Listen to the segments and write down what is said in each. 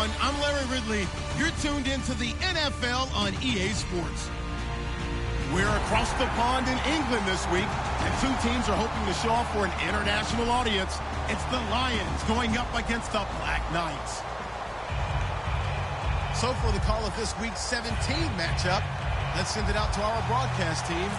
everyone. I'm Larry Ridley. You're tuned into the NFL on EA Sports. We're across the pond in England this week, and two teams are hoping to show off for an international audience. It's the Lions going up against the Black Knights. So for the call of this week's 17 matchup, let's send it out to our broadcast team,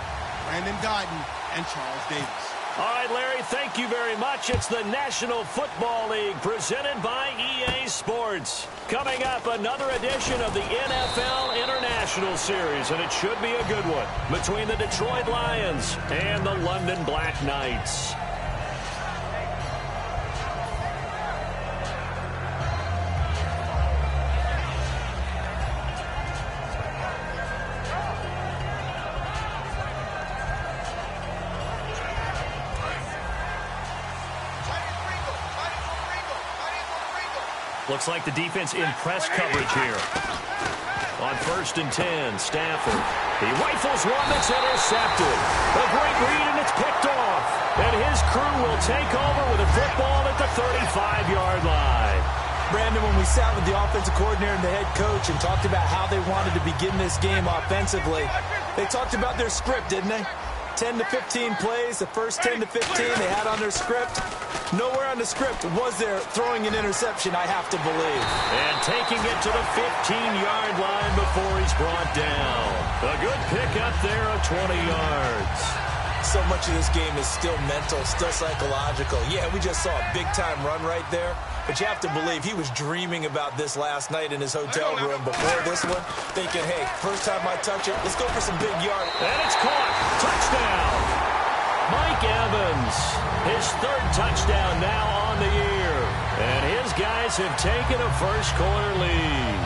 Brandon Guyton and Charles Davis. All right, Larry, thank you very much. It's the National Football League presented by EA Sports. Coming up, another edition of the NFL International Series, and it should be a good one between the Detroit Lions and the London Black Knights. Looks like the defense in press coverage here. On 1st and 10, Stafford. He rifles one that's intercepted. A great read, and it's picked off. And his crew will take over with a football at the 35-yard line. Brandon, when we sat with the offensive coordinator and the head coach and talked about how they wanted to begin this game offensively, they talked about their script, didn't they? 10 to 15 plays, the first 10 to 15 they had on their script. Nowhere on the script was there throwing an interception, I have to believe. And taking it to the 15-yard line before he's brought down. A good pick up there of 20 yards. So much of this game is still mental, still psychological. Yeah, we just saw a big-time run right there. But you have to believe he was dreaming about this last night in his hotel room before this one, thinking, hey, first time I touch it, let's go for some big yard. And it's caught. Touchdown. Mike Evans, his third touchdown now on the year. And his guys have taken a first-quarter lead.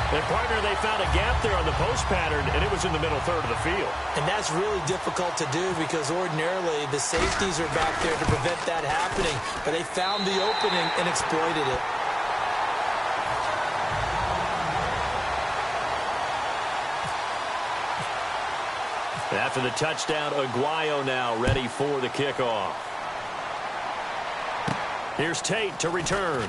And, partner, they found a gap there on the post pattern, and it was in the middle third of the field. And that's really difficult to do because ordinarily the safeties are back there to prevent that happening. But they found the opening and exploited it. After the touchdown, Aguayo now ready for the kickoff. Here's Tate to return.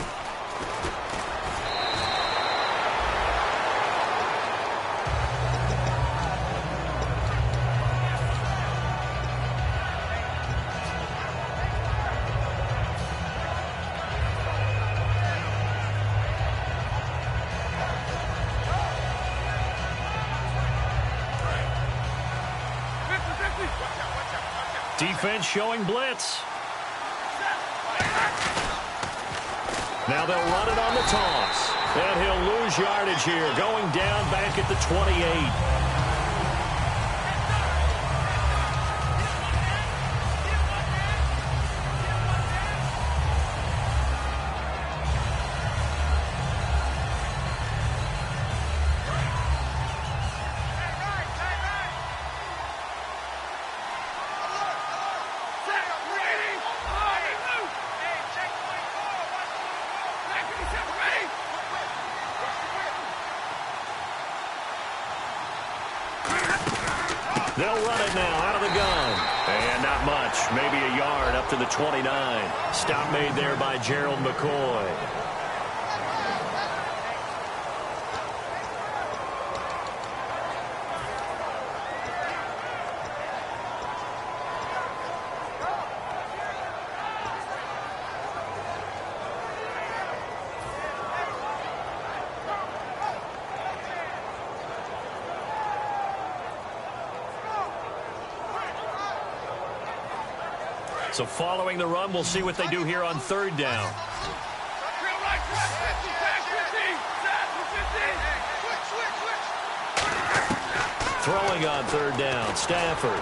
Defense showing blitz. Now they'll run it on the toss. And he'll lose yardage here, going down back at the 28. They'll run it now out of the gun. And not much. Maybe a yard up to the 29. Stop made there by Gerald McCoy. So following the run, we'll see what they do here on third down. Throwing on third down, Stafford.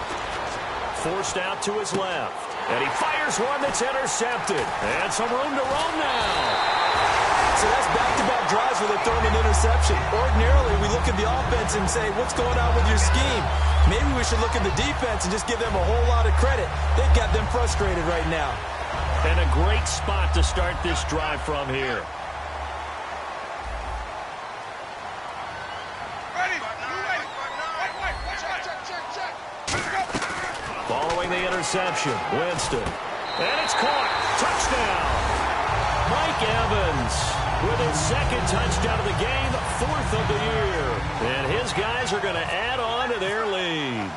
Forced out to his left. And he fires one that's intercepted. And some room to roam now. So that's back-to-back drives where they're throwing an interception. Ordinarily, we look at the offense and say, what's going on with your scheme? Maybe we should look at the defense and just give them a whole lot of credit. They've got them frustrated right now. And a great spot to start this drive from here. Following the interception, Winston. And it's caught. Touchdown. Mike Evans with his second touchdown of the game, 4th of the year. And his guys are going to add on to their lead.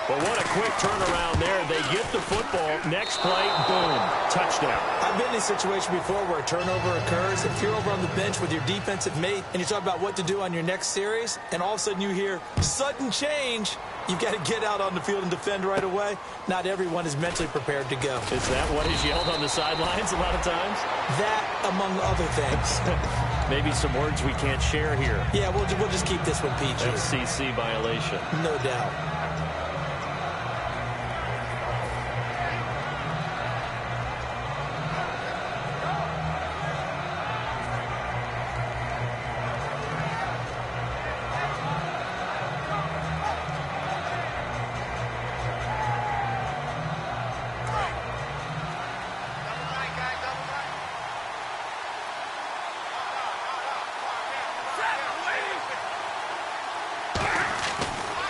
But what a quick turnaround there. They get the football. Next play, boom, touchdown. I've been in a situation before where a turnover occurs. If you're over on the bench with your defensive mate and you talk about what to do on your next series, and all of a sudden you hear sudden change, you've got to get out on the field and defend right away. Not everyone is mentally prepared to go. Is that what is yelled on the sidelines a lot of times? That, among other things. Maybe some words we can't share here. Yeah, we'll just keep this one PG. FCC violation. No doubt.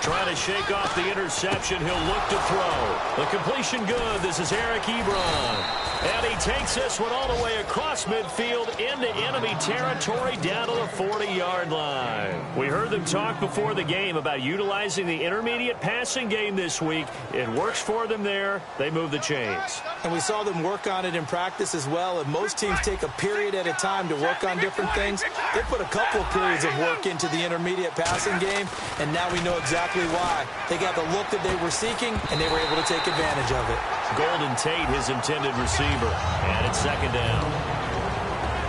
Trying to shake off the interception. He'll look to throw. The completion good. This is Eric Ebron. And he takes this one all the way across midfield into enemy territory down to the 40-yard line. We heard them talk before the game about utilizing the intermediate passing game this week. It works for them there. They move the chains. And we saw them work on it in practice as well. And most teams take a period at a time to work on different things. They put a couple of periods of work into the intermediate passing game, and now we know exactly why. They got the look that they were seeking, and they were able to take advantage of it. Golden Tate, his intended receiver. And it's second down.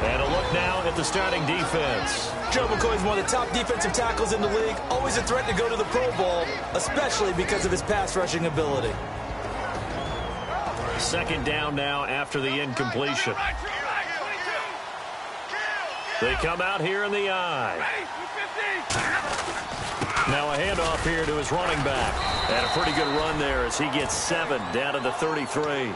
And a look now at the starting defense. Joe McCoy is one of the top defensive tackles in the league. Always a threat to go to the Pro Bowl, especially because of his pass rushing ability. Second down now after the incompletion. They come out here in the eye. Now a handoff here to his running back. And a pretty good run there as he gets 7 down to the 33.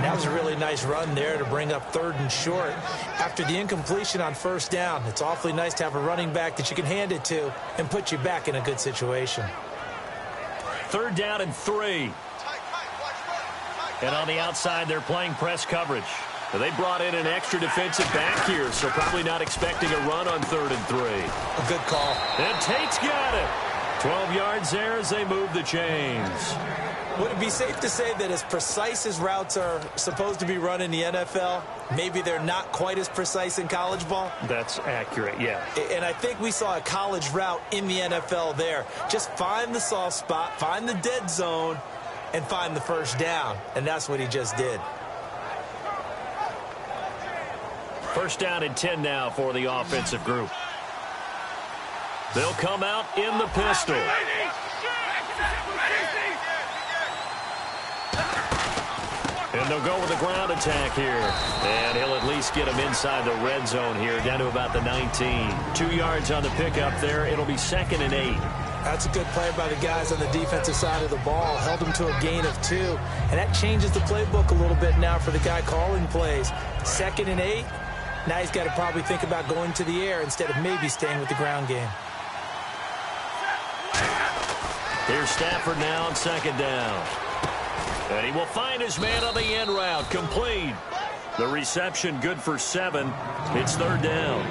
That was a really nice run there to bring up 3rd and short. After the incompletion on first down, it's awfully nice to have a running back that you can hand it to and put you back in a good situation. 3rd down and 3. And on the outside, they're playing press coverage. They brought in an extra defensive back here, so probably not expecting a run on 3rd and 3. A good call. And Tate's got it. 12 yards there as they move the chains. Would it be safe to say that as precise as routes are supposed to be run in the NFL, maybe they're not quite as precise in college ball? That's accurate, yeah. And I think we saw a college route in the NFL there. Just find the soft spot, find the dead zone, and find the first down. And that's what he just did. First down and 10 now for the offensive group. They'll come out in the pistol. And they'll go with a ground attack here. And he'll at least get him inside the red zone here, down to about the 19. 2 yards on the pickup there. It'll be 2nd and 8. That's a good play by the guys on the defensive side of the ball. Held them to a gain of 2. And that changes the playbook a little bit now for the guy calling plays. 2nd and 8. Now he's got to probably think about going to the air instead of maybe staying with the ground game. Here's Stafford now on 2nd down. And he will find his man on the end route. Complete. The reception good for 7. It's 3rd down.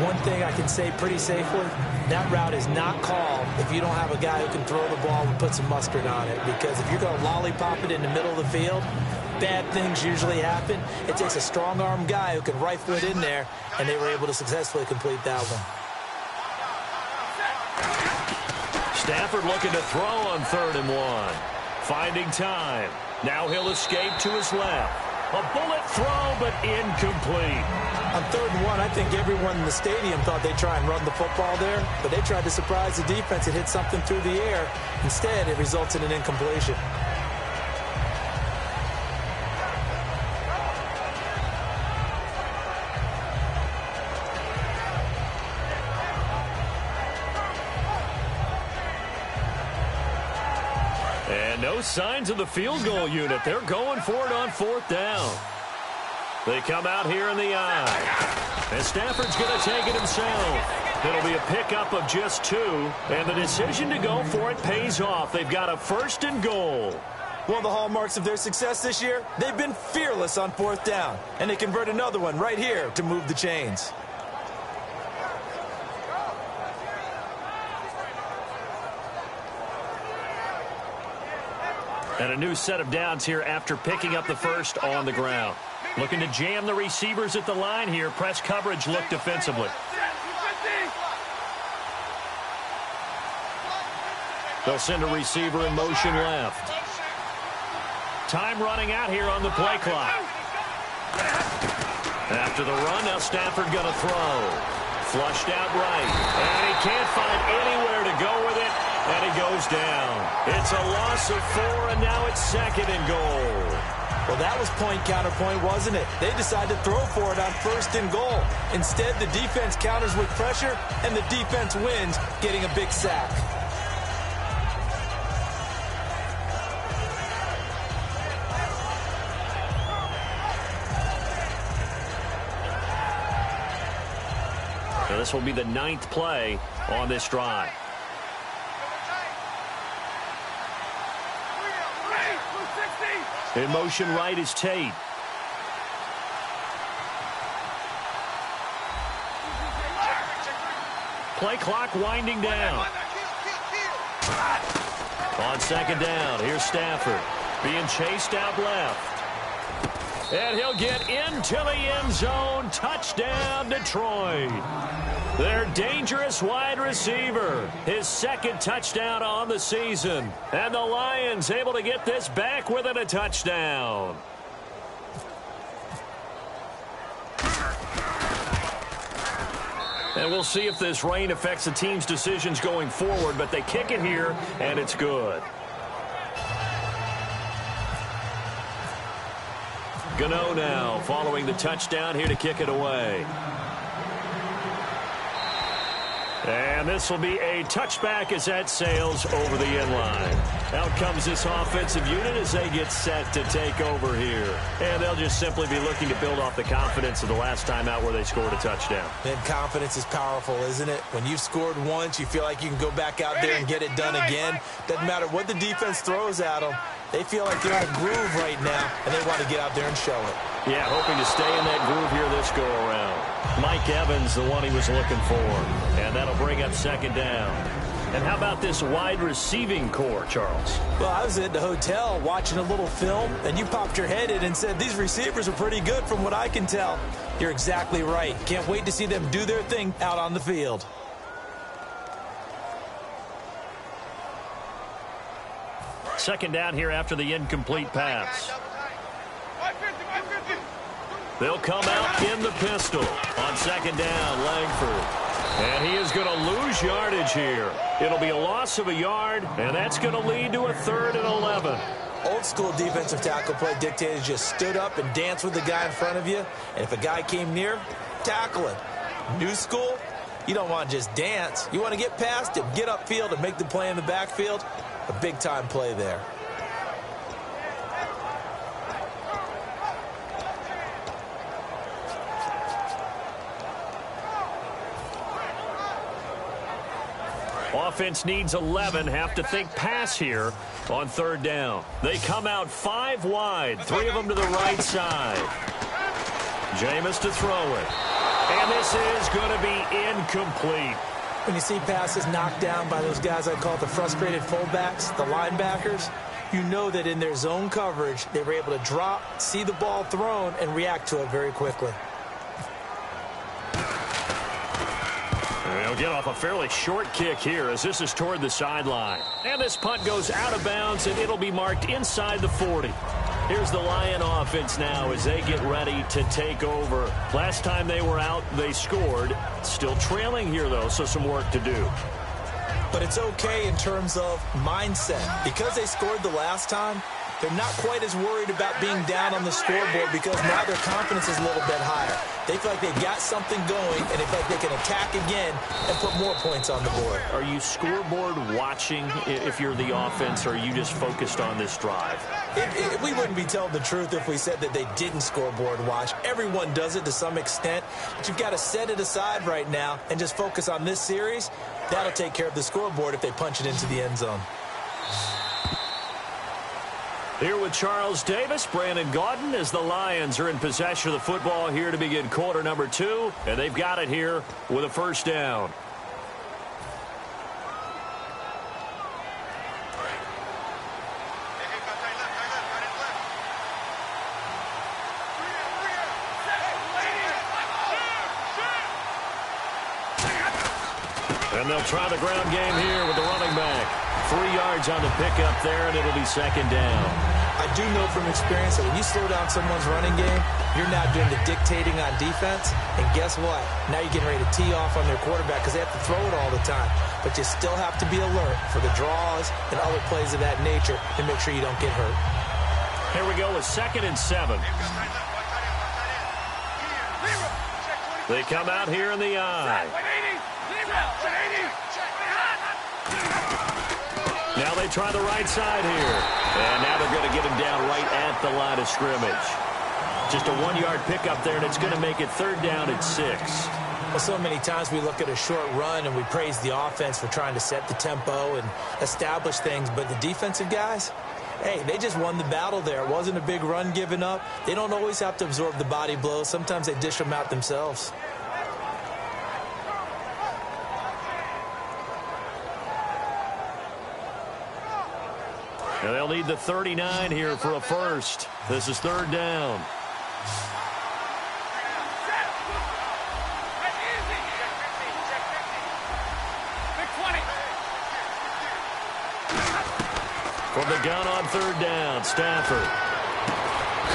One thing I can say pretty safely, that route is not called if you don't have a guy who can throw the ball and put some mustard on it. Because if you're going to lollipop it in the middle of the field, bad things usually happen. It takes a strong-arm guy who can rifle it in there, and they were able to successfully complete that one. Stafford looking to throw on 3rd and 1. Finding time. Now he'll escape to his left. A bullet throw, but incomplete. On 3rd and 1, I think everyone in the stadium thought they'd try and run the football there, but they tried to surprise the defense and hit something through the air. Instead, it results in an incompletion. And no signs of the field goal unit. They're going for it on 4th down. They come out here in the eye. And Stafford's going to take it himself. It'll be a pickup of just 2. And the decision to go for it pays off. They've got a 1st and goal. One of the hallmarks of their success this year, they've been fearless on 4th down. And they convert another one right here to move the chains. And a new set of downs here after picking up the first on the ground. Looking to jam the receivers at the line here. Press coverage look defensively. They'll send a receiver in motion left. Time running out here on the play clock. After the run, now Stafford going to throw. Flushed out right. And he can't find anywhere to go with it. And he goes down. It's a loss of 4, and now it's 2nd and goal. Well, that was point counterpoint, wasn't it? They decided to throw for it on 1st and goal. Instead, the defense counters with pressure, and the defense wins, getting a big sack. So this will be the 9th play on this drive. In motion right is Tate. Play clock winding down. On 2nd down, here's Stafford. Being chased out left. And he'll get into the end zone. Touchdown, Detroit. Their dangerous wide receiver. His 2nd touchdown on the season. And the Lions able to get this back within a touchdown. And we'll see if this rain affects the team's decisions going forward, but they kick it here, and it's good. Gano now following the touchdown here to kick it away. And this will be a touchback as that sails over the end line. Out comes this offensive unit as they get set to take over here. And they'll just simply be looking to build off the confidence of the last time out where they scored a touchdown. And confidence is powerful, isn't it? When you've scored once, you feel like you can go back out there and get it done again. Doesn't matter what the defense throws at them. They feel like they're in a groove right now, and they want to get out there and show it. Yeah, hoping to stay in that groove here this go-around. Mike Evans, the one he was looking for. And that'll bring up 2nd down. And how about this wide receiving core, Charles? Well, I was at the hotel watching a little film, and you popped your head in and said, these receivers are pretty good from what I can tell. You're exactly right. Can't wait to see them do their thing out on the field. Second down here after the incomplete pass. They'll come out in the pistol. On 2nd down, Langford. And he is going to lose yardage here. It'll be a loss of a yard, and that's going to lead to a 3rd and 11. Old school defensive tackle play dictated just stood up and danced with the guy in front of you. And if a guy came near, tackle him. New school, you don't want to just dance. You want to get past him, get upfield, and make the play in the backfield. A big-time play there. Offense needs 11. Have to think pass here on 3rd down. They come out 5 wide. 3 of them to the right side. Jameis to throw it. And this is going to be incomplete. When you see passes knocked down by those guys I call the frustrated fullbacks, the linebackers, you know that in their zone coverage, they were able to drop, see the ball thrown, and react to it very quickly. They'll get off a fairly short kick here as this is toward the sideline. And this punt goes out of bounds, and it'll be marked inside the 40. Here's the Lion offense now as they get ready to take over. Last time they were out, they scored. Still trailing here, though, so some work to do. But it's okay in terms of mindset. Because they scored the last time, they're not quite as worried about being down on the scoreboard because now their confidence is a little bit higher. They feel like they've got something going, and they feel like they can attack again and put more points on the board. Are you scoreboard watching if you're the offense, or are you just focused on this drive? We wouldn't be telling the truth if we said that they didn't scoreboard watch. Everyone does it to some extent, but you've got to set it aside right now and just focus on this series. That'll take care of the scoreboard if they punch it into the end zone. Here with Charles Davis, Brandon Gaudin, as the Lions are in possession of the football here to begin quarter number 2, and they've got it here with a 1st down. And they'll try the ground game here with the running back. 3 yards on the pickup there, and it'll be second down. I do know from experience that when you slow down someone's running game, you're now doing the dictating on defense. And guess what? Now you're getting ready to tee off on their quarterback because they have to throw it all the time. But you still have to be alert for the draws and other plays of that nature to make sure you don't get hurt. Here we go with 2nd and 7. They come out here in the eye. Now they try the right side here. And now they're going to get him down right at the line of scrimmage. Just a 1-yard pickup there, and it's going to make it 3rd down at 6. Well, so many times we look at a short run and we praise the offense for trying to set the tempo and establish things. But the defensive guys, hey, they just won the battle there. It wasn't a big run given up. They don't always have to absorb the body blows. Sometimes they dish them out themselves. And they'll need the 39 here for a first. This is 3rd down. From the gun on 3rd down, Stafford.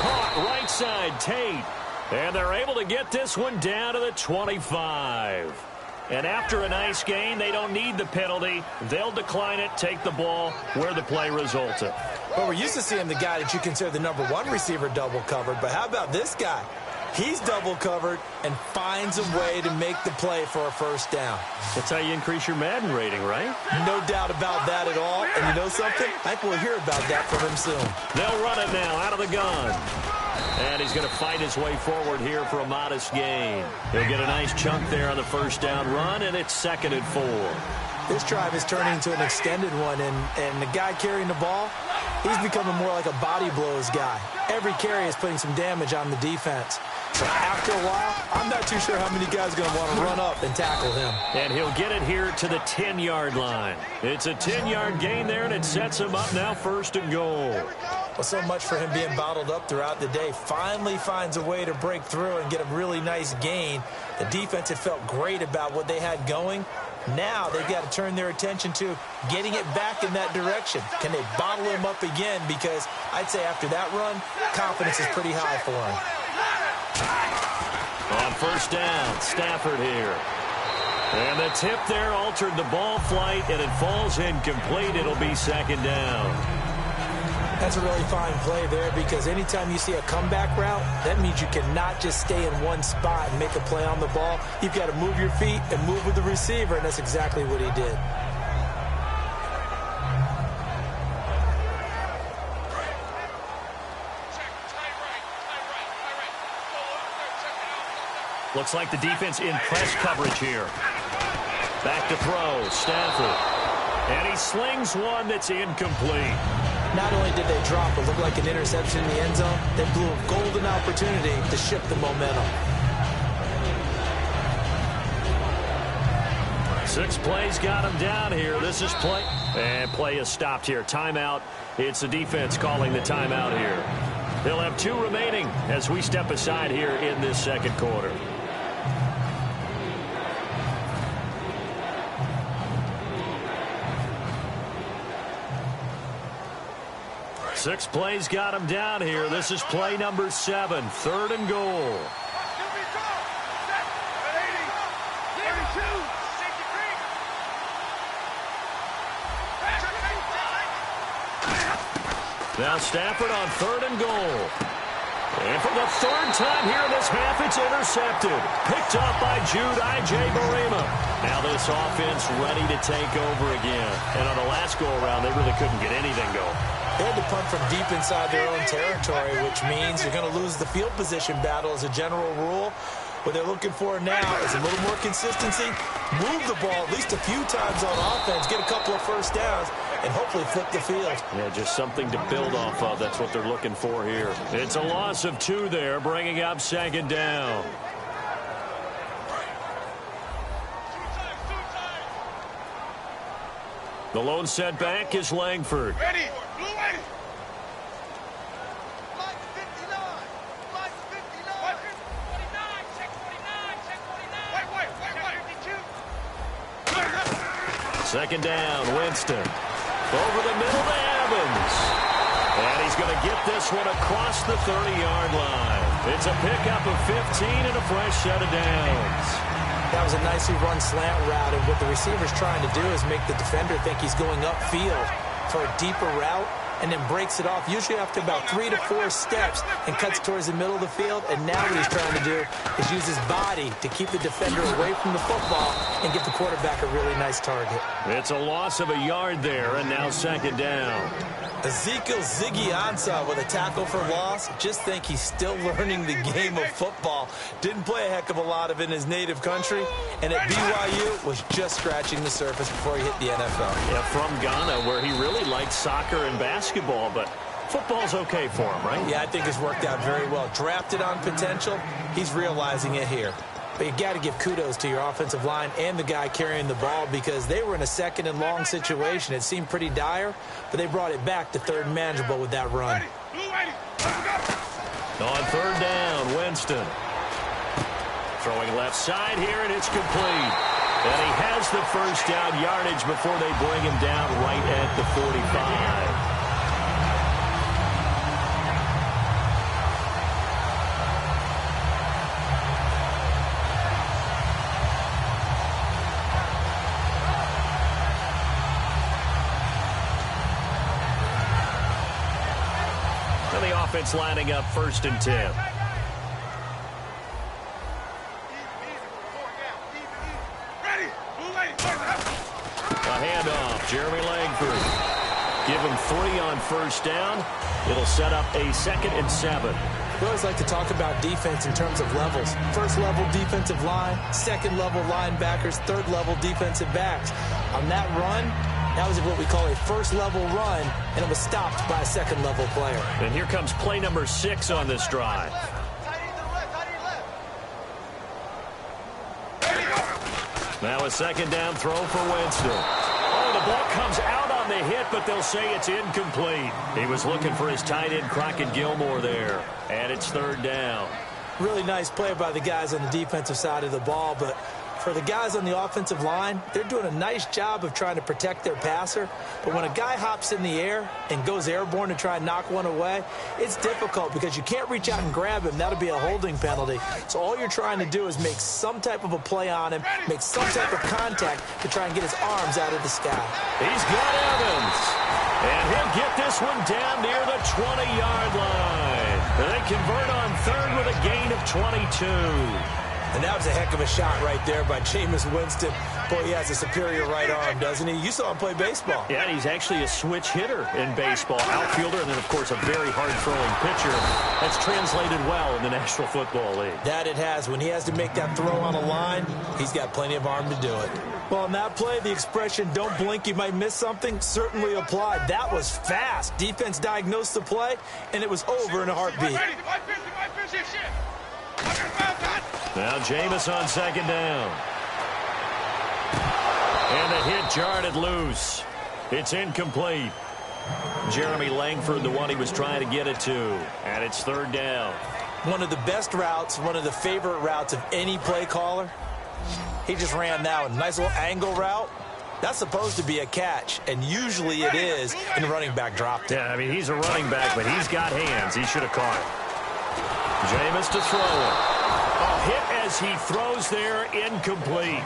Caught right side, Tate. And they're able to get this one down to the 25. And after a nice gain, they don't need the penalty. They'll decline it, take the ball where the play resulted. Well, we're used to seeing the guy that you consider the #1 receiver double covered. But how about this guy? He's double covered and finds a way to make the play for a first down. That's how you increase your Madden rating, right? No doubt about that at all. And you know something? I think we'll hear about that from him soon. They'll run it now out of the gun. And he's going to fight his way forward here for a modest gain. He'll get a nice chunk there on the first down run, and it's 2nd and 4. This drive is turning into an extended one, and the guy carrying the ball, he's becoming more like a body blows guy. Every carry is putting some damage on the defense. So after a while, I'm not too sure how many guys are going to want to run up and tackle him. And he'll get it here to the 10-yard line. It's a 10-yard gain there, and it sets him up now 1st and goal. Well, so much for him being bottled up throughout the day. Finally finds a way to break through and get a really nice gain. The defense had felt great about what they had going. Now they've got to turn their attention to getting it back in that direction. Can they bottle him up again? Because I'd say after that run, confidence is pretty high for him. On 1st down, Stafford here. And the tip there altered the ball flight, and it falls incomplete. It'll be 2nd down. That's a really fine play there because anytime you see a comeback route, that means you cannot just stay in one spot and make a play on the ball. You've got to move your feet and move with the receiver, and that's exactly what he did. Looks like the defense in press coverage here. Back to throw, Stafford. And he slings one that's incomplete. Not only did they drop but look like an interception in the end zone, they blew a golden opportunity to shift the momentum. 6 plays got him down here. This is play. And play is stopped here. Timeout. It's the defense calling the timeout here. They'll have 2 remaining as we step aside here in this 2nd quarter. Six plays got him down here. This is play number 7, 3rd and goal. Now Stafford on 3rd and goal. And for the 3rd time here in this half, it's intercepted. Picked up by Jude I.J. Barima. Now this offense ready to take over again. And on the last go-around, they really couldn't get anything going. They had to punt from deep inside their own territory, which means you're going to lose the field position battle as a general rule. What they're looking for now is a little more consistency, move the ball at least a few times on offense, get a couple of first downs, and hopefully flip the field. Yeah, just something to build off of. That's what they're looking for here. It's a loss of 2 there, bringing up 2nd down. The lone setback is Langford. Ready. Second down, Winston. Over the middle to Evans. And he's going to get this one across the 30-yard line. It's a pickup of 15 and a fresh set of downs. That was a nicely run slant route, and what the receiver's trying to do is make the defender think he's going upfield for a deeper route, and then breaks it off, usually after about 3 to 4 steps, and cuts towards the middle of the field. And now what he's trying to do is use his body to keep the defender away from the football and give the quarterback a really nice target. It's a loss of a yard there, and now second down. Ezekiel Ziggy Ansah with a tackle for loss. Just think he's still learning the game of football. Didn't play a heck of a lot of it in his native country, and at BYU was just scratching the surface before he hit the NFL. Yeah, from Ghana, where he really liked soccer and basketball, but football's okay for him, right? Yeah, I think it's worked out very well. Drafted on potential, he's realizing it here. But you got to give kudos to your offensive line and the guy carrying the ball, because they were in a second and long situation. It seemed pretty dire, but they brought it back to third and manageable with that run. On third down, Winston. Throwing left side here, and it's complete. And he has the first down yardage before they bring him down right at the 45. Offense lining up 1st and 10. A handoff, Jeremy Langford. Give him 3 on first down. It'll set up a 2nd and 7. We always like to talk about defense in terms of levels. First level defensive line, second level linebackers, third level defensive backs. On that run, that was what we call a first-level run, and it was stopped by a second-level player. And here comes play number 6 on this drive. Now a second down throw for Winston. Oh, the ball comes out on the hit, but they'll say it's incomplete. He was looking for his tight end, Crockett Gilmore, there. And it's third down. Really nice play by the guys on the defensive side of the ball, but for the guys on the offensive line, they're doing a nice job of trying to protect their passer. But when a guy hops in the air and goes airborne to try and knock one away, it's difficult because you can't reach out and grab him. That'll be a holding penalty. So all you're trying to do is make some type of a play on him, make some type of contact to try and get his arms out of the sky. He's got Evans. And he'll get this one down near the 20-yard line. They convert on third with a gain of 22. And that was a heck of a shot right there by Jameis Winston. Boy, he has a superior right arm, doesn't he? You saw him play baseball. Yeah, he's actually a switch hitter in baseball. Outfielder, and then, of course, a very hard-throwing pitcher. That's translated well in the National Football League. That it has. When he has to make that throw on a line, he's got plenty of arm to do it. Well, in that play, the expression, don't blink, you might miss something, certainly applied. That was fast. Defense diagnosed the play, and it was over in a heartbeat. Now Jameis on second down. And the hit jarred it loose. It's incomplete. Jeremy Langford, the one he was trying to get it to. And it's third down. One of the best routes, one of the favorite routes of any play caller. He just ran that one. Nice little angle route. That's supposed to be a catch, and usually it is, and the running back dropped it. Yeah, I mean, he's a running back, but he's got hands. He should have caught it. Jameis to throw it. A hit as he throws there, incomplete.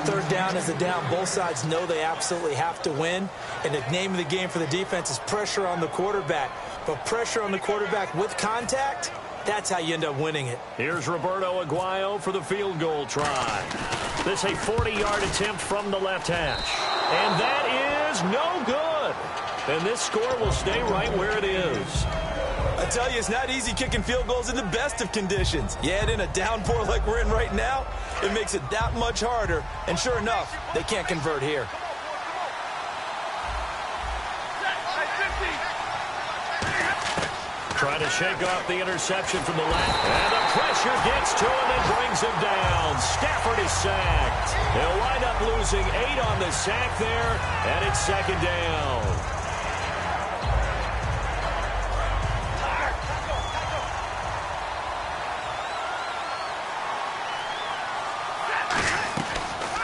Third down is a down. Both sides know they absolutely have to win, and the name of the game for the defense is pressure on the quarterback. But pressure on the quarterback with contact, that's how you end up winning it. Here's Roberto Aguayo for the field goal try. This a 40-yard attempt from the left hash. And that is no good. And this score will stay right where it is. I tell you, it's not easy kicking field goals in the best of conditions. You add in a downpour like we're in right now, it makes it that much harder. And sure enough, they can't convert here. Trying to shake off the interception from the left. And the pressure gets to him and brings him down. Stafford is sacked. They'll wind up losing 8 on the sack there, and it's second down.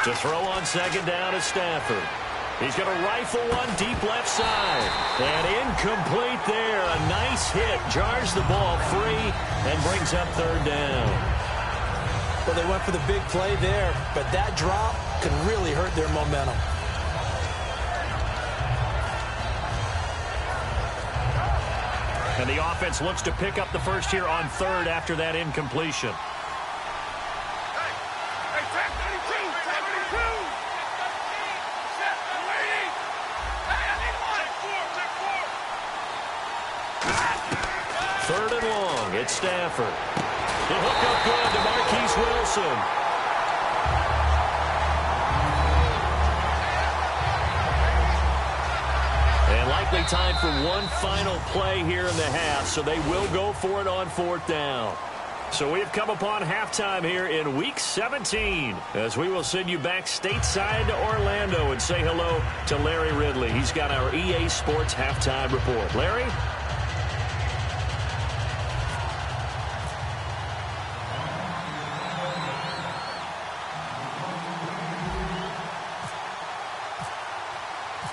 To throw on second down is Stafford. He's going to rifle one deep left side. And incomplete there. A nice hit. Jars the ball free and brings up third down. Well, they went for the big play there, but that drop could really hurt their momentum. And the offense looks to pick up the first here on third after that incompletion. Third and long. It's Stafford. The hook up good to Marquise Wilson. And likely time for one final play here in the half, so they will go for it on fourth down. So we have come upon halftime here in Week 17, as we will send you back stateside to Orlando and say hello to Larry Ridley. He's got our EA Sports halftime report. Larry?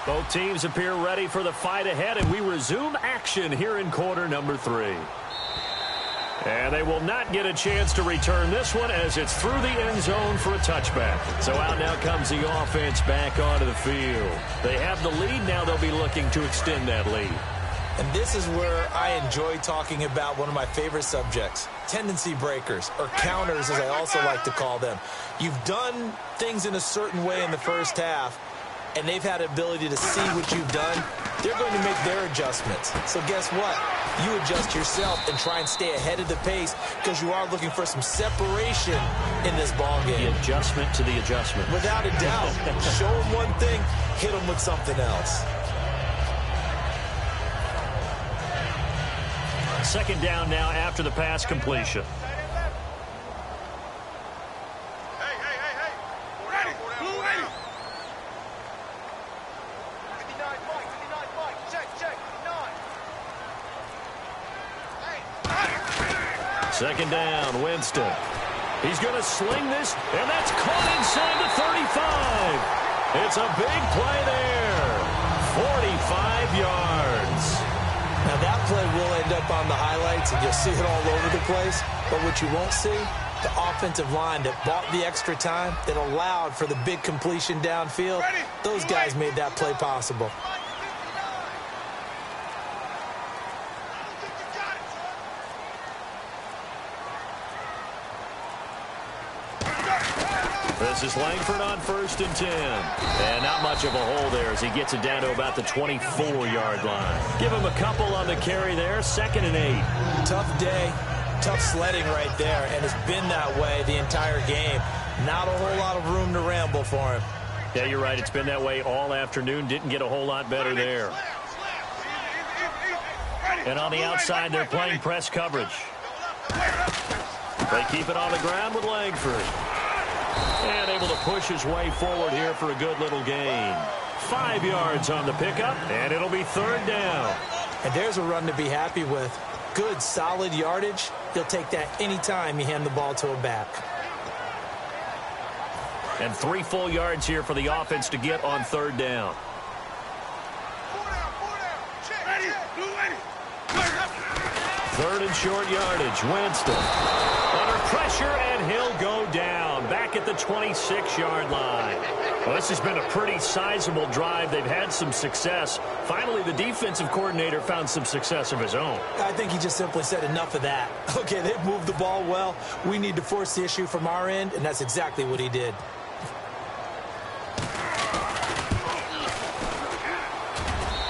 Both teams appear ready for the fight ahead, and we resume action here in quarter number 3. And they will not get a chance to return this one as it's through the end zone for a touchback. So out now comes the offense back onto the field. They have the lead. Now they'll be looking to extend that lead. And this is where I enjoy talking about one of my favorite subjects, tendency breakers, or counters as I also like to call them. You've done things in a certain way in the first half, and they've had the ability to see what you've done. They're going to make their adjustments. So guess what? You adjust yourself and try and stay ahead of the pace because you are looking for some separation in this ball game. The adjustment to the adjustment. Without a doubt. Show them one thing, hit them with something else. Second down now after the pass completion. Second down, Winston. He's going to sling this, and that's caught inside the 35. It's a big play there. 45 yards. Now, that play will end up on the highlights, and you'll see it all over the place. But what you won't see, the offensive line that bought the extra time, that allowed for the big completion downfield, those guys made that play possible. This is Langford on 1st and 10. And not much of a hole there as he gets it down to about the 24-yard line. Give him a couple on the carry there. 2nd and 8. Tough day, tough sledding right there, and it's been that way the entire game. Not a whole lot of room to ramble for him. Yeah, you're right. It's been that way all afternoon. Didn't get a whole lot better there. And on the outside, they're playing press coverage. They keep it on the ground with Langford. And able to push his way forward here for a good little gain. 5 yards on the pickup, and it'll be 3rd down. And there's a run to be happy with. Good, solid yardage. He'll take that anytime you hand the ball to a back. And 3 full yards here for the offense to get on 3rd down. 3rd and short yardage. Winston under pressure, and he'll go down back at the 26-yard line. Well, this has been a pretty sizable drive. They've had some success. Finally, the defensive coordinator found some success of his own. I think he just simply said enough of that. Okay, they've moved the ball well. We need to force the issue from our end, and that's exactly what he did.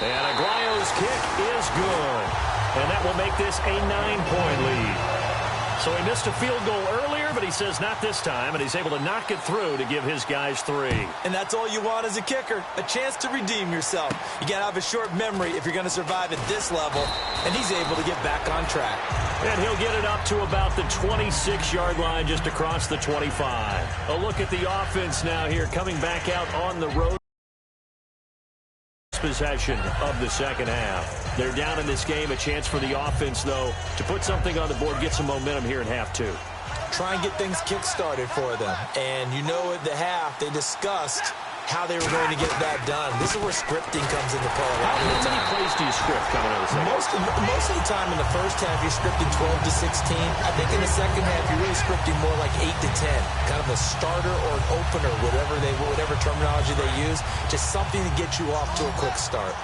And Aguayo's kick is good. And that will make this a 9-point lead. So he missed a field goal earlier, but he says not this time, and he's able to knock it through to give his guys 3. And that's all you want as a kicker, a chance to redeem yourself. You got to have a short memory if you're going to survive at this level, and he's able to get back on track. And he'll get it up to about the 26-yard line just across the 25. A look at the offense now here coming back out on the road. Possession of the second half. They're down in this game. A chance for the offense, though, to put something on the board, get some momentum here in half 2. Try and get things kick-started for them. And you know at the half, they discussed how they were going to get that done. This is where scripting comes into play. How many plays do you script coming out of the second? Most of the time in the first half, you're scripting 12 to 16. I think in the second half, you're really scripting more like 8 to 10. Kind of a starter or an opener, whatever terminology they use. Just something to get you off to a quick start.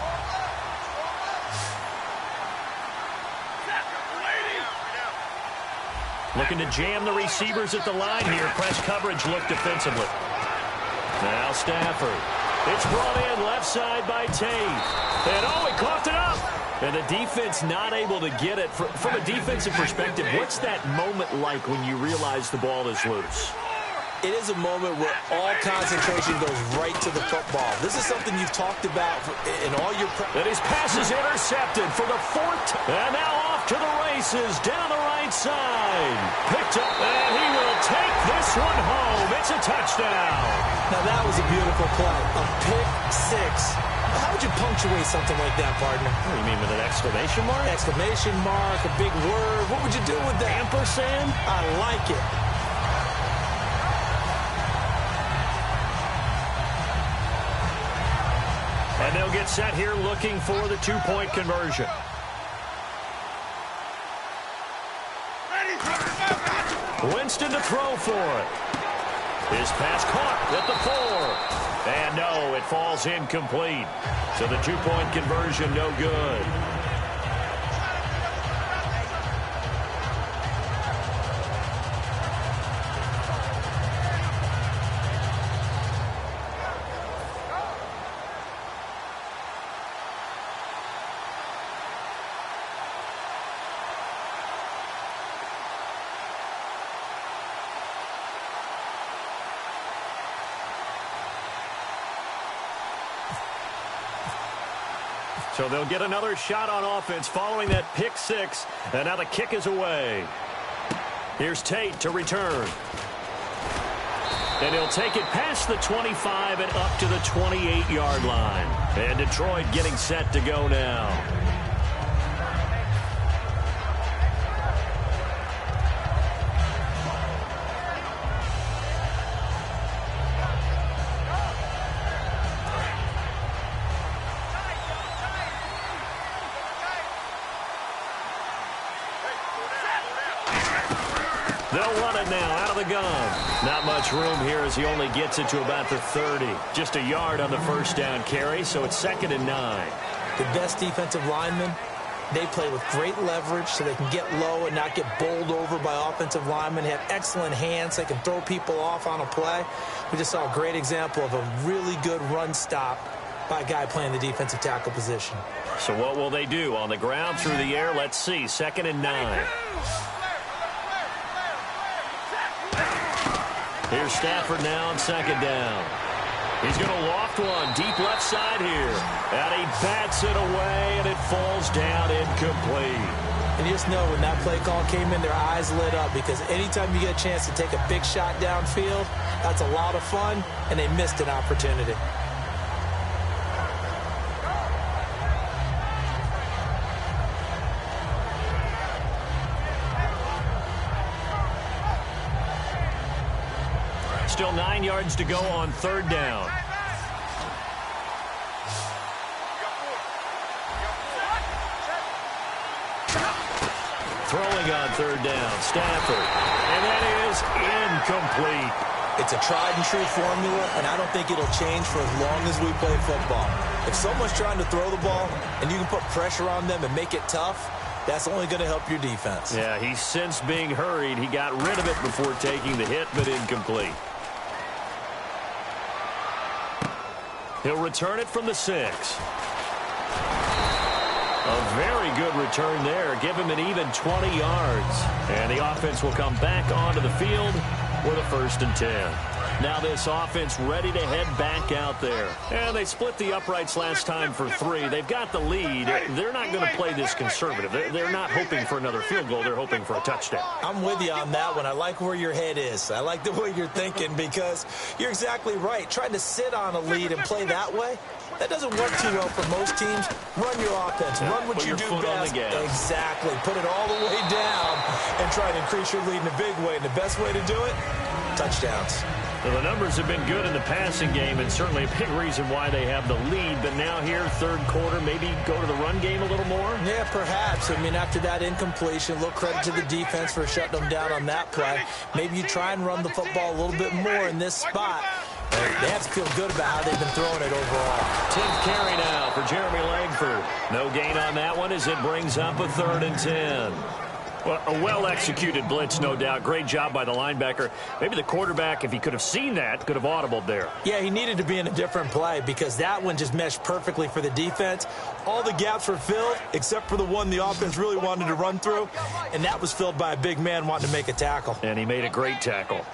Looking to jam the receivers at the line here. Press coverage look defensively. Now Stafford. It's brought in left side by Tate. And he coughed it up. And the defense not able to get it. From a defensive perspective, what's that moment like when you realize the ball is loose? It is a moment where all concentration goes right to the football. This is something you've talked about in all your And his pass is intercepted for the fourth time. And now off to the races down the right side. Picked up, and he will take this one home. It's a touchdown. Now that was a beautiful play. A pick six. How would you punctuate something like that, partner? What do you mean, with an exclamation mark? Exclamation mark, a big word. What would you do with that? Ampersand? I like it. And they'll get set here looking for the two-point conversion. Winston to throw for it. His pass caught at the 4. And no, it falls incomplete. So the two-point conversion no good. So they'll get another shot on offense following that pick six. And now the kick is away. Here's Tate to return. And he'll take it past the 25 and up to the 28-yard line. And Detroit getting set to go now. They'll run it now out of the gun. Not much room here as he only gets it to about the 30. Just a yard on the first down carry, so it's 2nd and 9. The best defensive linemen, they play with great leverage so they can get low and not get bowled over by offensive linemen. They have excellent hands. They can throw people off on a play. We just saw a great example of a really good run stop by a guy playing the defensive tackle position. So what will they do? On the ground, through the air, let's see. 2nd and 9. Here's Stafford now on 2nd down. He's going to loft one deep left side here. And he bats it away, and it falls down incomplete. And you just know when that play call came in, their eyes lit up, because anytime you get a chance to take a big shot downfield, that's a lot of fun, and they missed an opportunity. Still 9 yards to go on 3rd down. Throwing on 3rd down, Stafford. And that is incomplete. It's a tried and true formula, and I don't think it'll change for as long as we play football. If someone's trying to throw the ball and you can put pressure on them and make it tough, that's only going to help your defense. Yeah, he's since being hurried. He got rid of it before taking the hit, but incomplete. He'll return it from the 6. A very good return there. Give him an even 20 yards. And the offense will come back onto the field with a 1st and 10. Now this offense ready to head back out there. And they split the uprights last time for 3. They've got the lead. They're not going to play this conservative. They're not hoping for another field goal. They're hoping for a touchdown. I'm with you on that one. I like where your head is. I like the way you're thinking, because you're exactly right. Trying to sit on a lead and play that way, that doesn't work too well for most teams. Run your offense. Run what you do best. Exactly. Put it all the way down and try to increase your lead in a big way. And the best way to do it, touchdowns. Well, the numbers have been good in the passing game, and certainly a big reason why they have the lead. But now here, third quarter, maybe go to the run game a little more? Yeah, perhaps. I mean, after that incompletion, a little credit to the defense for shutting them down on that play. Maybe you try and run the football a little bit more in this spot. They have to feel good about how they've been throwing it overall. 10th carry now for Jeremy Langford. No gain on that one as it brings up a 3rd and 10. Well, a well-executed blitz, no doubt. Great job by the linebacker. Maybe the quarterback, if he could have seen that, could have audibled there. Yeah, he needed to be in a different play because that one just meshed perfectly for the defense. All the gaps were filled except for the one the offense really wanted to run through, and that was filled by a big man wanting to make a tackle. And he made a great tackle.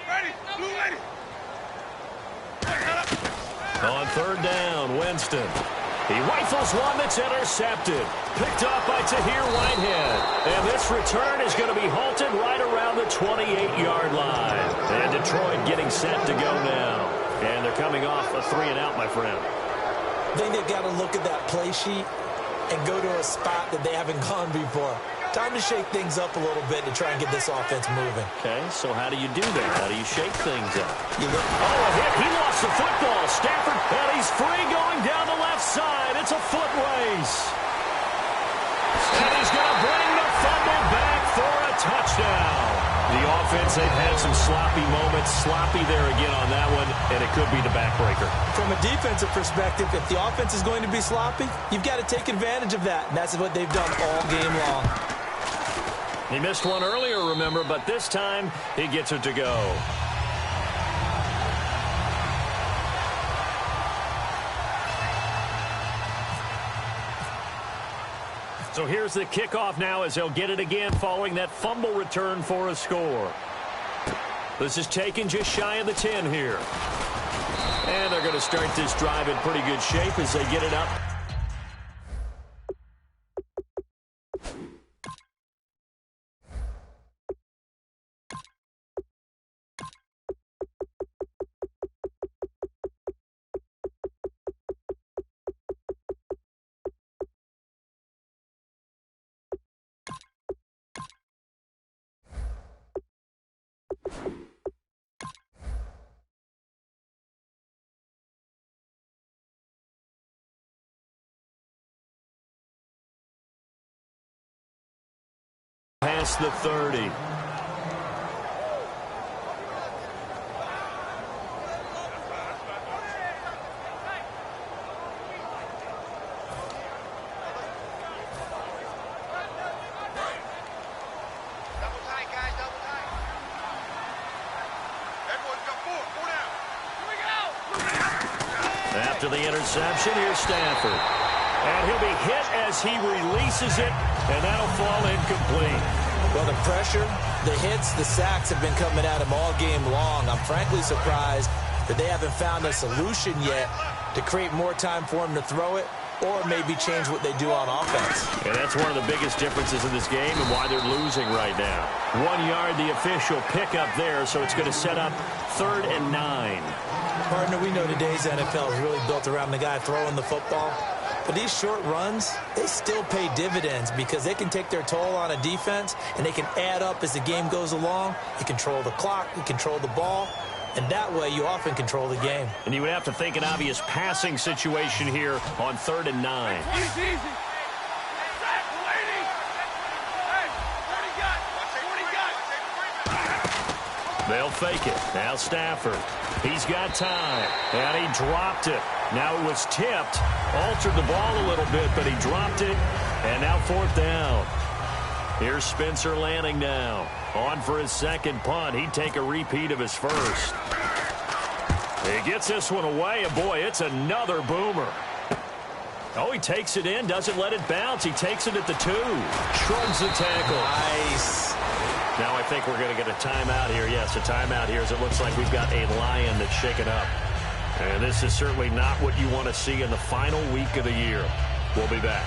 On 3rd down, Winston. He rifles one that's intercepted. Picked up by Tahir Whitehead. And this return is going to be halted right around the 28-yard line. And Detroit getting set to go now. And they're coming off a 3-and-out, my friend. I think they've got to look at that play sheet and go to a spot that they haven't gone before. Time to shake things up a little bit to try and get this offense moving. Okay, so how do you do that? How do you shake things up? Oh, a hit. He lost the football. Stafford, and he's free going down the left side. It's a foot race. And he's going to bring the fumble back for a touchdown. The offense, they've had some sloppy moments. Sloppy there again on that one, and it could be the backbreaker. From a defensive perspective, if the offense is going to be sloppy, you've got to take advantage of that, and that's what they've done all game long. He missed one earlier, remember, but this time he gets it to go. So here's the kickoff now as they'll get it again following that fumble return for a score. This is taken just shy of the 10 here. And they're going to start this drive in pretty good shape as they get it up. Past the 30. After the interception, here's Stafford. And he'll be hit as he releases it, and that'll fall incomplete. Well, the pressure, the hits, the sacks have been coming at him all game long. I'm frankly surprised that they haven't found a solution yet to create more time for him to throw it or maybe change what they do on offense. And that's one of the biggest differences in this game and why they're losing right now. 1 yard, the official pickup there, so it's going to set up 3rd and 9. Partner, we know today's NFL is really built around the guy throwing the football. But these short runs, they still pay dividends because they can take their toll on a defense and they can add up as the game goes along. You control the clock, you control the ball, and that way you often control the game. And you would have to think an obvious passing situation here on 3rd and 9. Easy. They'll fake it. Now Stafford. He's got time. And he dropped it. Now it was tipped. Altered the ball a little bit, but he dropped it. And now 4th down. Here's Spencer Lanning now. On for his second punt. He'd take a repeat of his first. He gets this one away. And boy, it's another boomer. Oh, he takes it in. Doesn't let it bounce. He takes it at the 2. Shrugs the tackle. Nice. Now I think we're going to get a timeout here. Yes, a timeout here as it looks like we've got a lion that's shaken up. And this is certainly not what you want to see in the final week of the year. We'll be back.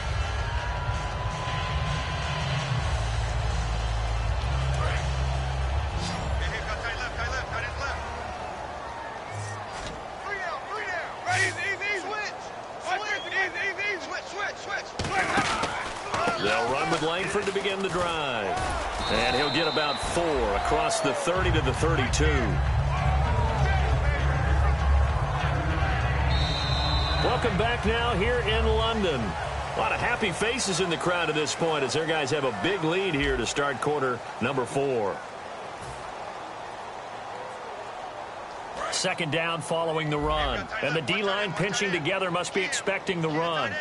They'll run with Langford to begin the drive. And he'll get about 4 across the 30 to the 32. Welcome back now here in London. A lot of happy faces in the crowd at this point as their guys have a big lead here to start quarter number 4. Second down following the run. And the D-line pinching together must be expecting the run.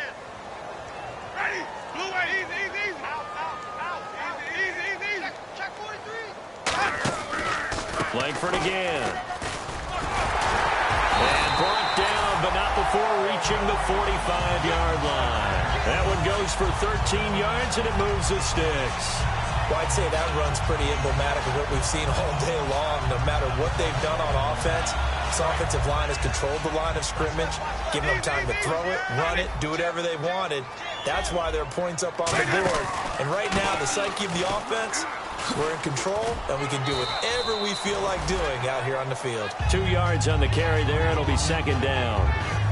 Langford again. And brought down, but not before reaching the 45-yard line. That one goes for 13 yards, and it moves the sticks. Well, I'd say that run's pretty emblematic of what we've seen all day long. No matter what they've done on offense, this offensive line has controlled the line of scrimmage, given them time to throw it, run it, do whatever they wanted. That's why there are points up on the board. And right now, the psyche of the offense, we're in control, and we can do whatever we feel like doing out here on the field. 2 yards on the carry there. It'll be second down.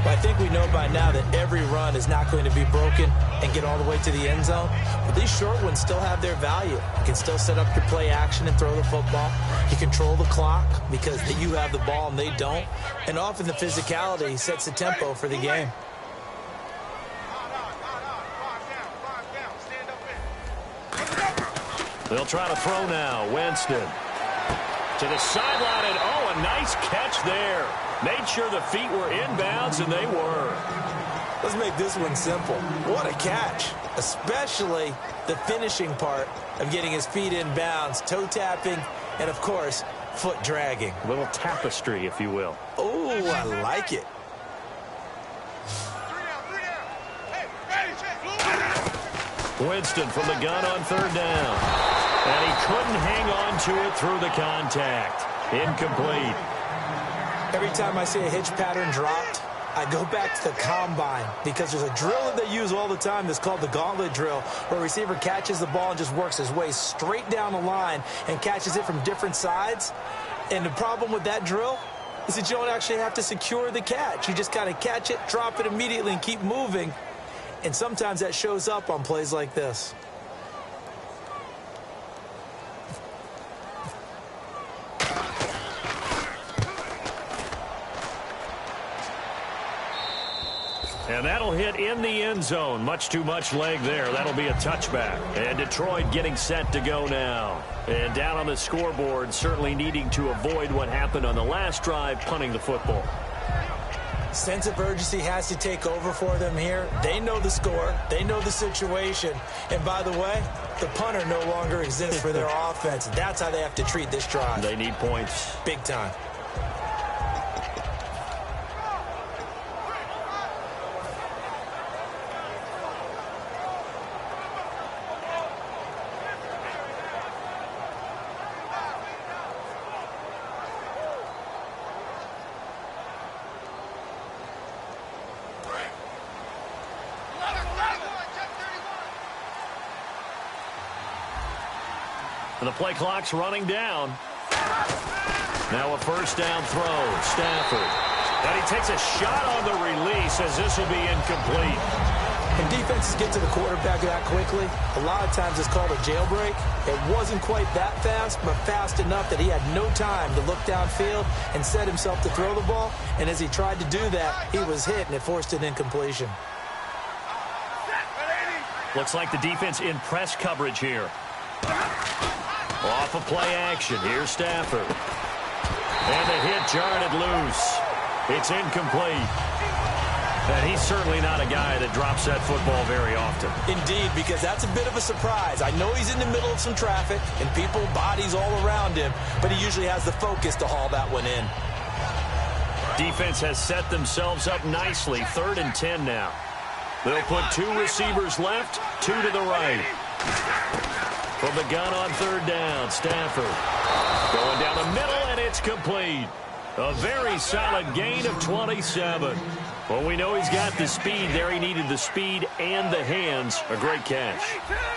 Well, I think we know by now that every run is not going to be broken and get all the way to the end zone. But these short ones still have their value. You can still set up your play action and throw the football. You control the clock because you have the ball and they don't. And often the physicality sets the tempo for the game. They'll try to throw now. Winston to the sideline, and a nice catch there. Made sure the feet were inbounds, and they were. Let's make this one simple. What a catch, especially the finishing part of getting his feet inbounds, toe tapping, and, of course, foot dragging. A little tapestry, if you will. Oh, I like it. Winston from the gun on third down. And he couldn't hang on to it through the contact. Incomplete. Every time I see a hitch pattern dropped, I go back to the combine because there's a drill that they use all the time that's called the gauntlet drill, where a receiver catches the ball and just works his way straight down the line and catches it from different sides. And the problem with that drill is that you don't actually have to secure the catch. You just kind of catch it, drop it immediately, and keep moving. And sometimes that shows up on plays like this. And that'll hit in the end zone. Much too much leg there. That'll be a touchback. And Detroit getting set to go now. And down on the scoreboard, certainly needing to avoid what happened on the last drive, punting the football. Sense of urgency has to take over for them here. They know the score. They know the situation. And by the way, the punter no longer exists for their offense. That's how they have to treat this drive. They need points. Big time. The play clock's running down. Now a first down throw. Stafford. And he takes a shot on the release as this will be incomplete. When defenses get to the quarterback that quickly, a lot of times it's called a jailbreak. It wasn't quite that fast, but fast enough that he had no time to look downfield and set himself to throw the ball. And as he tried to do that, he was hit, and it forced an incompletion. Looks like the defense in press coverage here. Off of play action. Here's Stafford. And the hit jarred it loose. It's incomplete. And he's certainly not a guy that drops that football very often. Indeed, because that's a bit of a surprise. I know he's in the middle of some traffic and people, bodies all around him, but he usually has the focus to haul that one in. Defense has set themselves up nicely. 3rd and 10 now. They'll put 2 receivers left, 2 to the right. From the gun on third down, Stafford going down the middle, and it's complete. A very solid gain of 27. Well, we know he's got the speed there. He needed the speed and the hands. A great catch.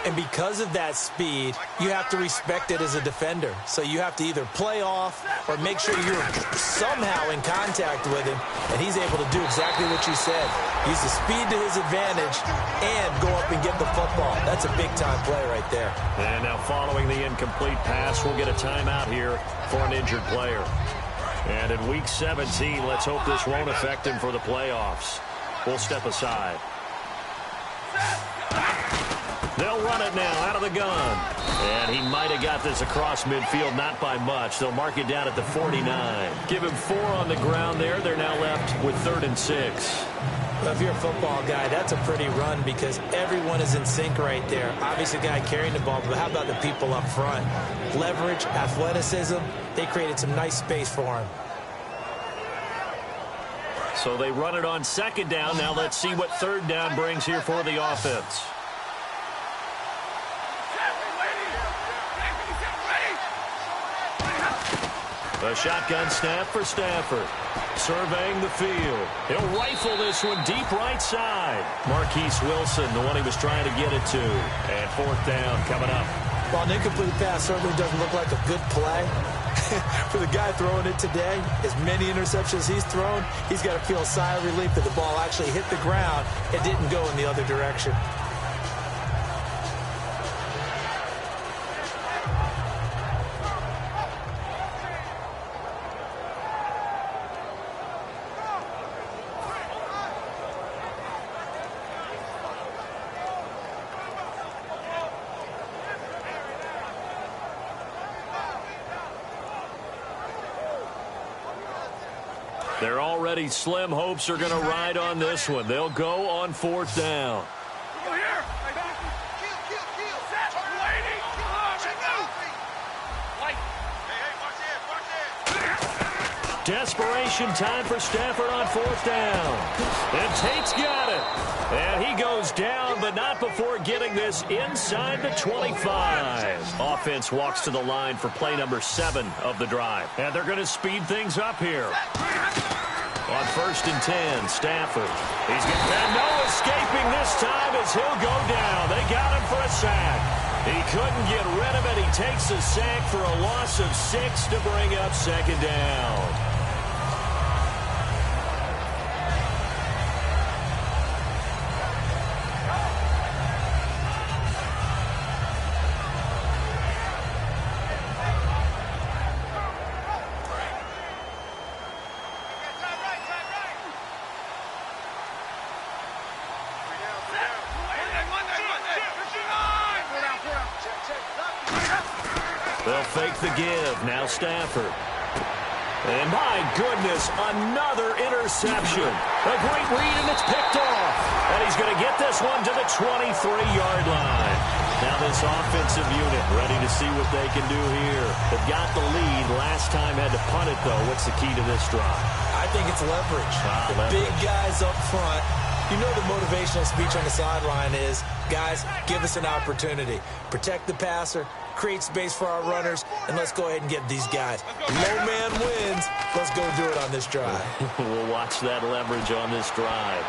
And because of that speed, you have to respect it as a defender. So you have to either play off or make sure you're somehow in contact with him, and he's able to do exactly what you said. Use the speed to his advantage and go up and get the football. That's a big-time play right there. And now following the incomplete pass, we'll get a timeout here for an injured player. And in Week 17, let's hope this won't affect him for the playoffs. will step aside. They'll run it now out of the gun. And he might have got this across midfield, not by much. They'll mark it down at the 49. Give him 4 on the ground there. They're now left with 3rd and 6. Well, if you're a football guy, that's a pretty run because everyone is in sync right there. Obviously, the guy carrying the ball, but how about the people up front? Leverage, athleticism, they created some nice space for him. So they run it on 2nd down. Now let's see what 3rd down brings here for the offense. A shotgun snap for Stafford. Surveying the field. He'll rifle this one deep right side. Marquise Wilson, the one he was trying to get it to. And 4th down coming up. Well, an incomplete pass certainly doesn't look like a good play. For the guy throwing it today, as many interceptions he's thrown, he's got to feel a sigh of relief that the ball actually hit the ground and didn't go in the other direction. They're already slim hopes are going to ride on this one. They'll go on 4th down. Desperation time for Stafford on 4th down. And Tate's got it. And he goes down, but not before getting this inside the 25. Offense walks to the line for play number 7 of the drive. And they're going to speed things up here. On 1st and 10, Stafford. He's getting no escaping this time as he'll go down. They got him for a sack. He couldn't get rid of it. He takes a sack for a loss of 6 to bring up 2nd down. They'll fake the give. Now Stafford. And my goodness, another interception. A great read, and it's picked off. And he's going to get this one to the 23-yard line. Now this offensive unit ready to see what they can do here. They've got the lead. Last time had to punt it, though. What's the key to this drive? I think it's leverage. Big guys up front. You know the motivational speech on the sideline is, guys, give us an opportunity. Protect the passer, create space for our runners, and let's go ahead and get these guys. Low man wins. Let's go do it on this drive. We'll watch that leverage on this drive.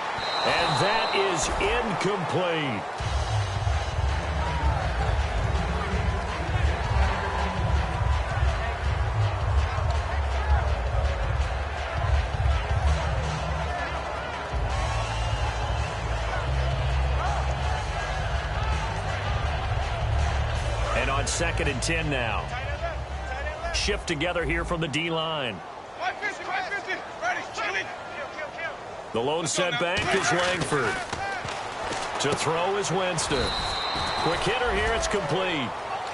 And that is incomplete. And on 2nd and 10 now. Shift together here from the D-line. The lone setback is Langford. To throw is Winston. Quick hitter here, it's complete.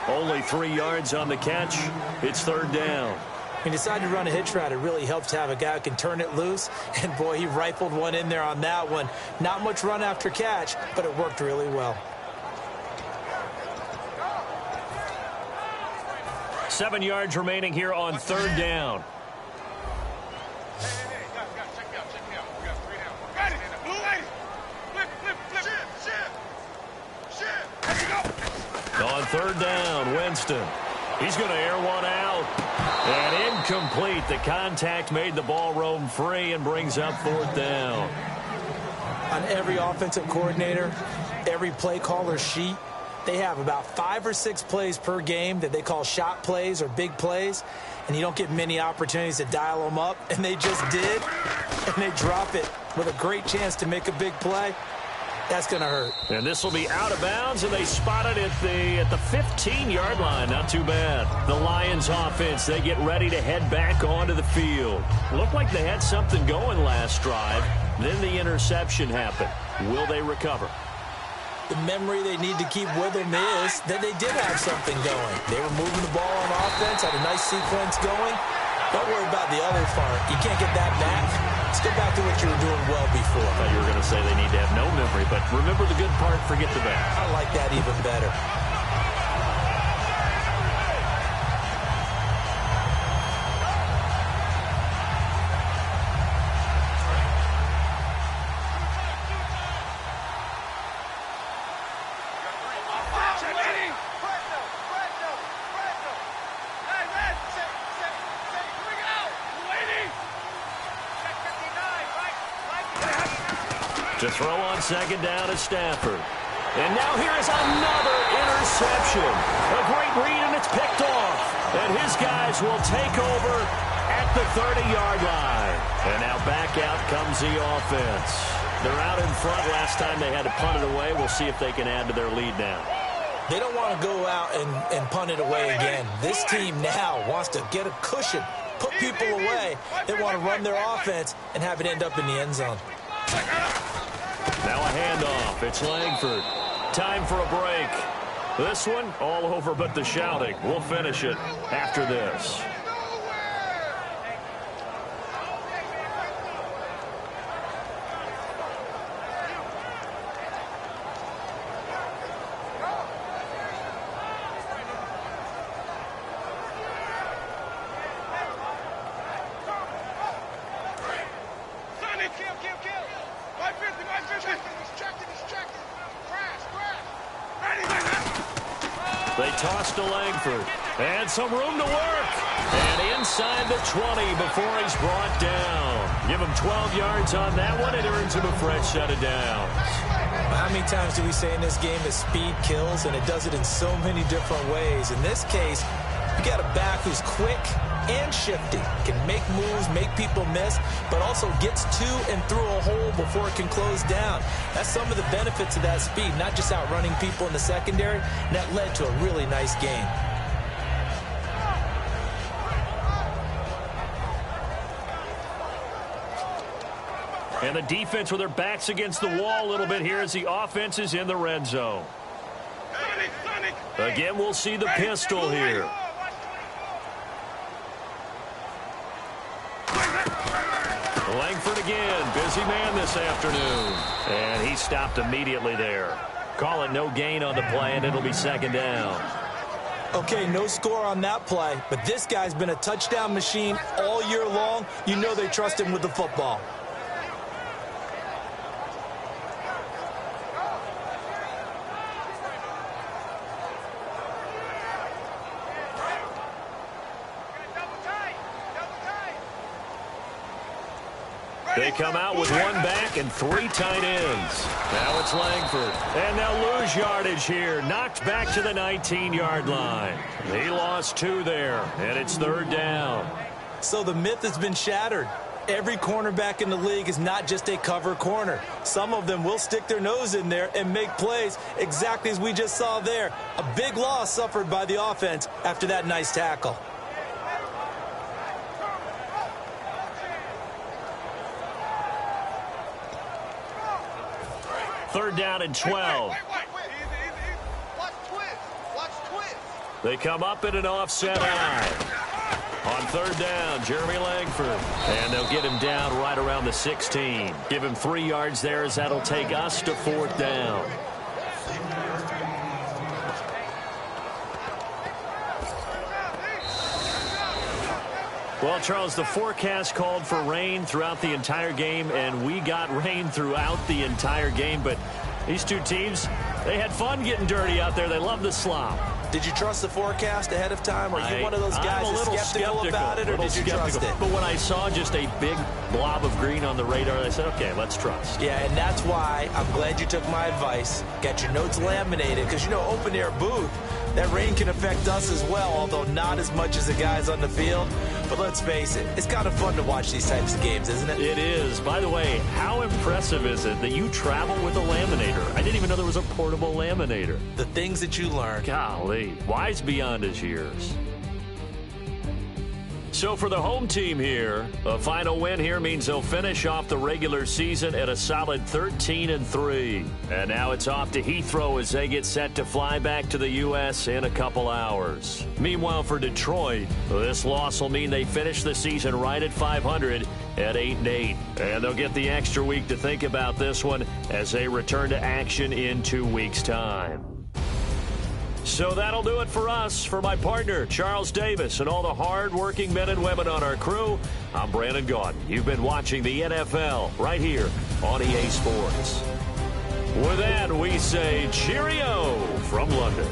Only 3 yards on the catch. It's 3rd down. He decided to run a hitch route. It really helps to have a guy who can turn it loose. And, boy, he rifled one in there on that one. Not much run after catch, but it worked really well. 7 yards remaining here on 3rd down. On 3rd down, Winston. He's going to air one out. And incomplete. The contact made the ball roam free and brings up 4th down. On every offensive coordinator, every play caller sheet, they have about 5 or 6 plays per game that they call shot plays or big plays, and you don't get many opportunities to dial them up, and they just did, and they drop it with a great chance to make a big play. That's going to hurt. And this will be out of bounds, and they spot it at the 15-yard line. Not too bad. The Lions offense, they get ready to head back onto the field. Looked like they had something going last drive. Then the interception happened. Will they recover? The memory they need to keep with them is that they did have something going. They were moving the ball on offense, had a nice sequence going. Don't worry about the other part. You can't get that back. Let's go back to what you were doing well before. I thought you were going to say they need to have no memory, but remember the good part, forget the bad. I like that even better. To throw on second down is Stafford. And now here is another interception. A great read, and it's picked off. And his guys will take over at the 30-yard line. And now back out comes the offense. They're out in front. Last time they had to punt it away. We'll see if they can add to their lead now. They don't want to go out and punt it away again. This team now wants to get a cushion, put people away. They want to run their offense and have it end up in the end zone. Now a handoff. It's Langford. Time for a break. This one, all over but the shouting. We'll finish it after this. They toss to Langford. And some room to work. And inside the 20 before he's brought down. Give him 12 yards on that one. It earns him a fresh set of downs. How many times do we say in this game that speed kills, and it does it in so many different ways? In this case, you got a back who's quick and shifty, can make moves, make people miss, but also gets to and through a hole before it can close down. That's some of the benefits of that speed, not just outrunning people in the secondary, and that led to a really nice game. And the defense with their backs against the wall a little bit here as the offense is in the red zone. Again, we'll see the pistol here. Langford again, busy man this afternoon. And he stopped immediately there. Call it no gain on the play, and it'll be second down. Okay, no score on that play, but this guy's been a touchdown machine all year long. You know they trust him with the football. They come out with one back and three tight ends. Now it's Langford. And they'll lose yardage here. Knocked back to the 19-yard line. He lost two there, and it's third down. So the myth has been shattered. Every cornerback in the league is not just a cover corner. Some of them will stick their nose in there and make plays exactly as we just saw there. A big loss suffered by the offense after that nice tackle. Third down and 12. They come up in an offset eye. On third down, Jeremy Langford. And they'll get him down right around the 16. Give him 3 yards there as that'll take us to fourth down. Well, Charles, the forecast called for rain throughout the entire game, and we got rain throughout the entire game. But these two teams, they had fun getting dirty out there. They love the slop. Did you trust the forecast ahead of time? Are you one of those guys that's skeptical about it, or did you trust it? But when I saw just a big blob of green on the radar, I said, okay, let's trust. Yeah, and that's why I'm glad you took my advice. Got your notes laminated, because, you know, open-air booth, that rain can affect us as well, although not as much as the guys on the field. But let's face it, it's kind of fun to watch these types of games, isn't it? It is. By the way, how impressive is it that you travel with a laminator? I didn't even know there was a portable laminator. The things that you learn. Golly, wise beyond his years. So for the home team here, a final win here means they'll finish off the regular season at a solid 13-3. And now it's off to Heathrow as they get set to fly back to the U.S. in a couple hours. Meanwhile, for Detroit, this loss will mean they finish the season right at 500 at 8-8. And they'll get the extra week to think about this one as they return to action in 2 weeks' time. So that'll do it for us. For my partner, Charles Davis, and all the hard-working men and women on our crew, I'm Brandon Gaudin. You've been watching the NFL right here on EA Sports. With that, we say cheerio from London.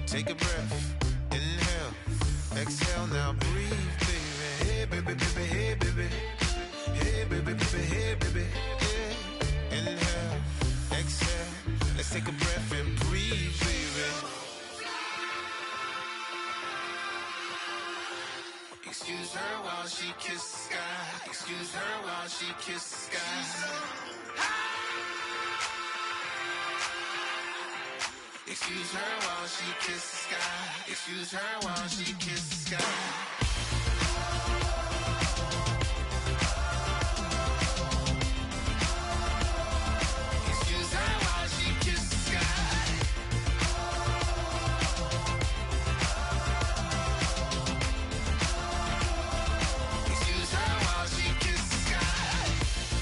Take a breath, inhale, exhale, now breathe, baby. Hey, baby, baby, hey, baby. Hey, baby, baby, hey, baby. Yeah. Inhale, exhale, let's take a breath and breathe, baby. Excuse her while she kisses the sky. Excuse her while she kisses the sky. Excuse her while she kisses the sky. Excuse her while she kisses the sky. Excuse her while she kisses the sky. Excuse her while she kisses the sky. Excuse her while she kisses the sky.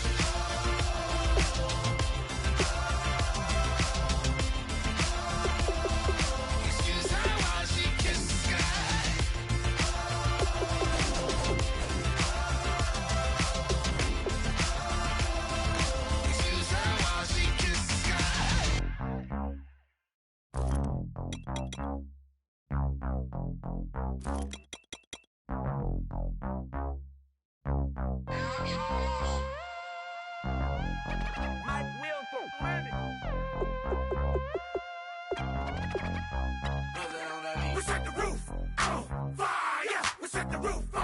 roof.